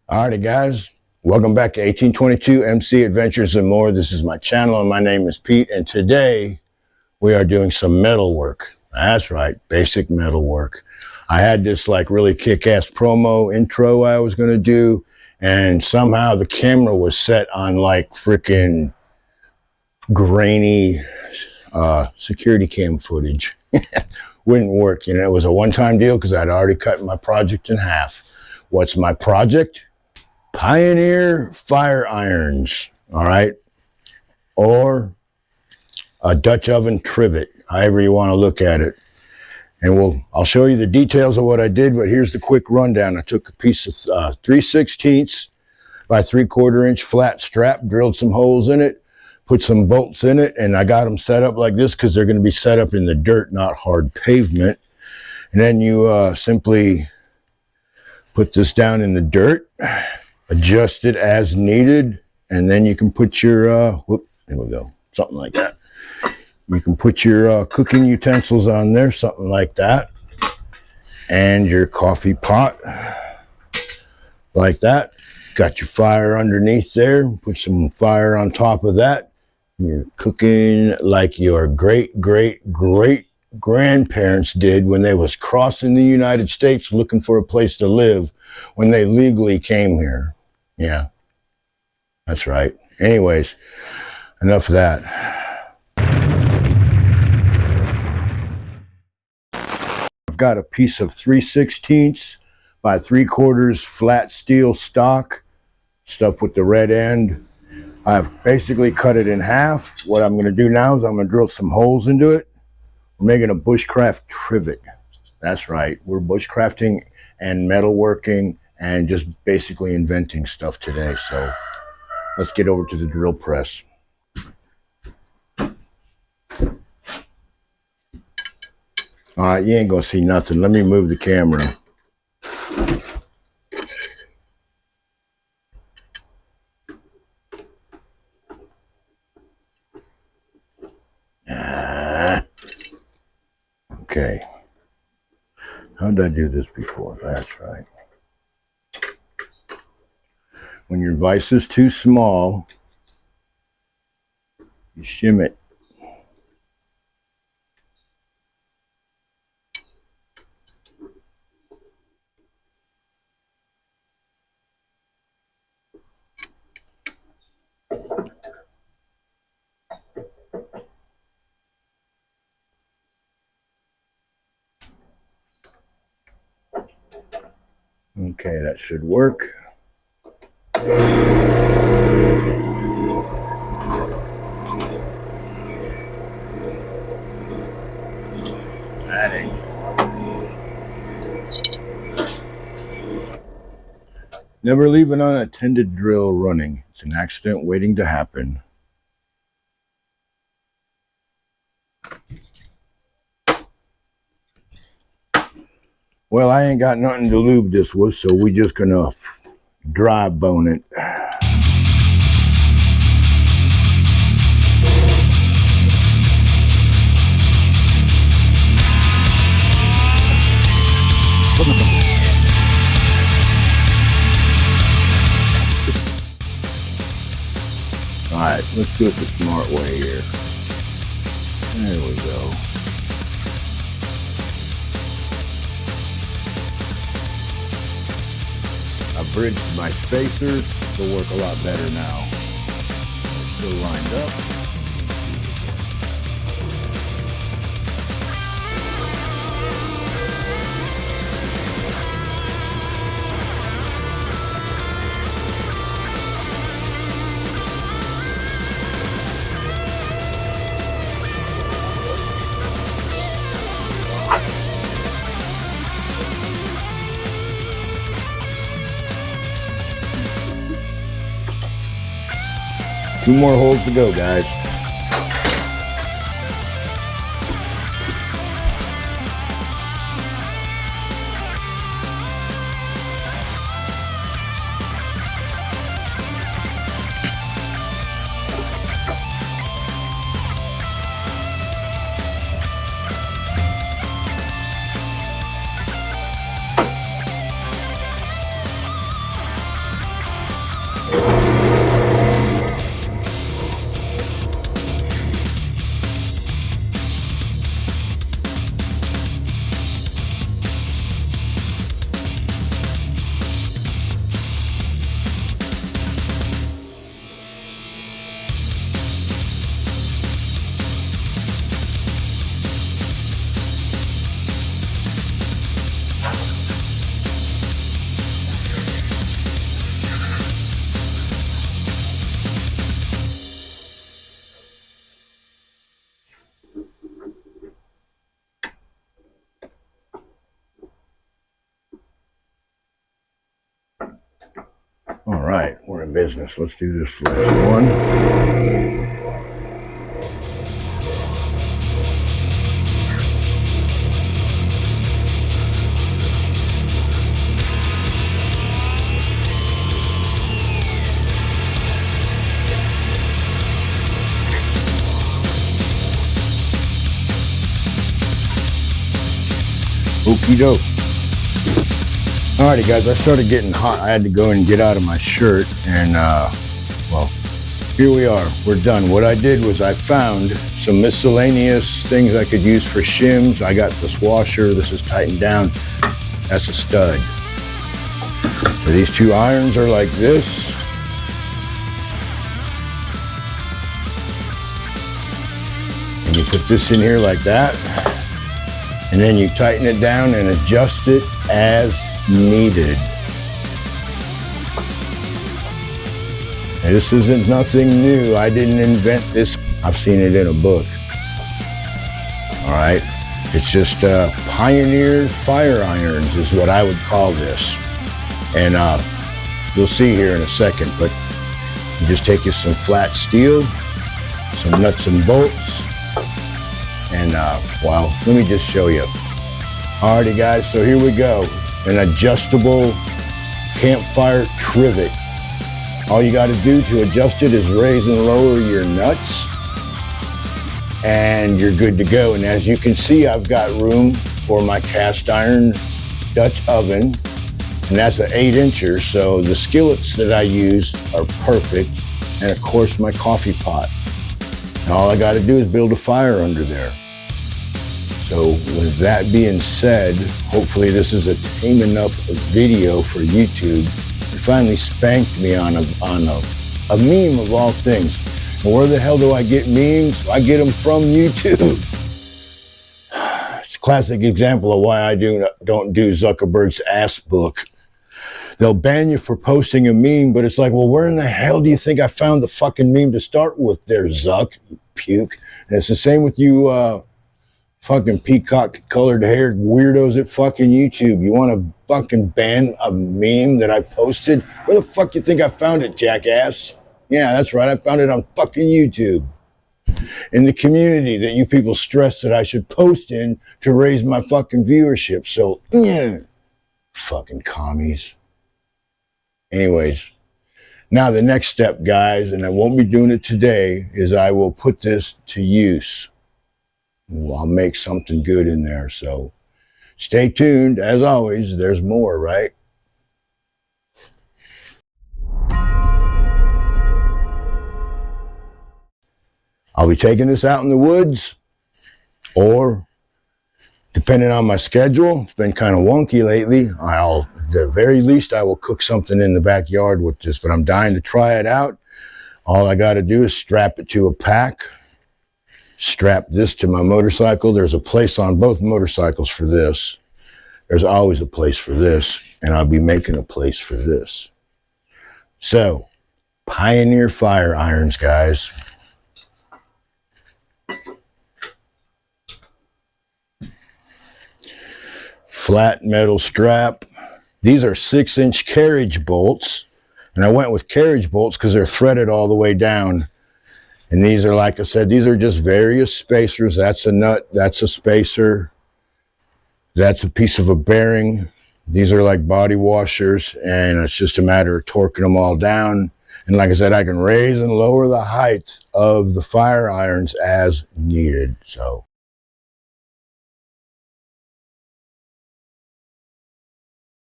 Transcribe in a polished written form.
Alrighty guys, welcome back to 1822 MC Adventures and More. This is my channel and my name is Pete, and today we are doing some metal work. That's right, basic metal work. I had this like really kick-ass promo intro I was going to do, and somehow the camera was set on like freaking grainy security cam footage. Wouldn't work, you know. It was a one-time deal because I'd already cut my project in half. What's my project? Pioneer fire irons, all right, or a Dutch oven trivet, however you want to look at it. And I'll show you the details of what I did, but here's the quick rundown. I took a piece of 3/16 by 3/4 inch flat strap, drilled some holes in it, put some bolts in it, and I got them set up like this because they're going to be set up in the dirt, not hard pavement. And then you simply put this down in the dirt, adjust it as needed, and then you can put your there we go, something like that. You can put your cooking utensils on there, something like that, and your coffee pot like that. Got your fire underneath there, put some fire on top of that. You're cooking like your great grandparents did when they was crossing the United States looking for a place to live when they legally came here. Yeah, that's right. Anyways, enough of that. I've got a piece of 3/16 by 3/4 flat steel stock, stuff with the red end. I've basically cut it in half. What I'm going to do now is I'm going to drill some holes into it. We're making a bushcraft trivet. That's right. We're bushcrafting and metalworking and just basically inventing stuff today. So let's get over to the drill press. All right, you ain't gonna see nothing. Let me move the camera. Okay. How did I do this before? That's right. When your vise is too small, you shim it. Okay, that should work. That ain't. Never leave an unattended drill running. It's an accident waiting to happen. Well, I ain't got nothing to lube this with, so we just gonna dry bone it. All right, let's do it the smart way here. There we go. I bridged my spacers. They'll work a lot better now. They're still lined up. Two more holes to go, guys. All right, we're in business. Let's do this last one. Okie doke. Alrighty guys, I started getting hot. I had to go and get out of my shirt, and well, here we are. We're done. What I did was I found some miscellaneous things I could use for shims. I got this washer. This is tightened down. That's a stud. So these two irons are like this. And you put this in here like that. And then you tighten it down and adjust it as needed. And this isn't nothing new. I didn't invent this. I've seen it in a book. All right. It's just pioneer fire irons is what I would call this. And you'll see here in a second, but you just take you some flat steel, some nuts and bolts, and well, let me just show you. Alrighty guys, so here we go. An adjustable campfire trivet. All you got to do to adjust it is raise and lower your nuts, and you're good to go. And as you can see, I've got room for my cast iron Dutch oven, and that's an 8-incher, so the skillets that I use are perfect, and of course my coffee pot. And all I got to do is build a fire under there. So with that being said, hopefully this is a tame enough video for YouTube. You finally spanked me on a meme of all things. And where the hell do I get memes? I get them from YouTube. It's a classic example of why I don't do Zuckerberg's ass book. They'll ban you for posting a meme, but it's like, well, where in the hell do you think I found the fucking meme to start with there, Zuck? You puke. And it's the same with you fucking peacock colored haired weirdos at fucking YouTube. You want to fucking ban a meme that I posted? Where the fuck you think I found it, jackass? Yeah, that's right. I found it on fucking YouTube. In the community that you people stress that I should post in to raise my fucking viewership. So, fucking commies. Anyways, now the next step, guys, and I won't be doing it today, is I will put this to use. I'll make something good in there, so stay tuned. As always, there's more, right? I'll be taking this out in the woods, or depending on my schedule, it's been kind of wonky lately, at the very least, I will cook something in the backyard with this, but I'm dying to try it out. All I got to do is strap it to a pack. Strap this to my motorcycle. There's a place on both motorcycles for this. There's always a place for this, and I'll be making a place for this. So, pioneer fire irons, guys. Flat metal strap. These are 6-inch carriage bolts, and I went with carriage bolts because they're threaded all the way down. And these are, like I said, these are just various spacers. That's a nut, that's a spacer, that's a piece of a bearing. These are like body washers, and it's just a matter of torquing them all down. And like I said, I can raise and lower the height of the fire irons as needed. So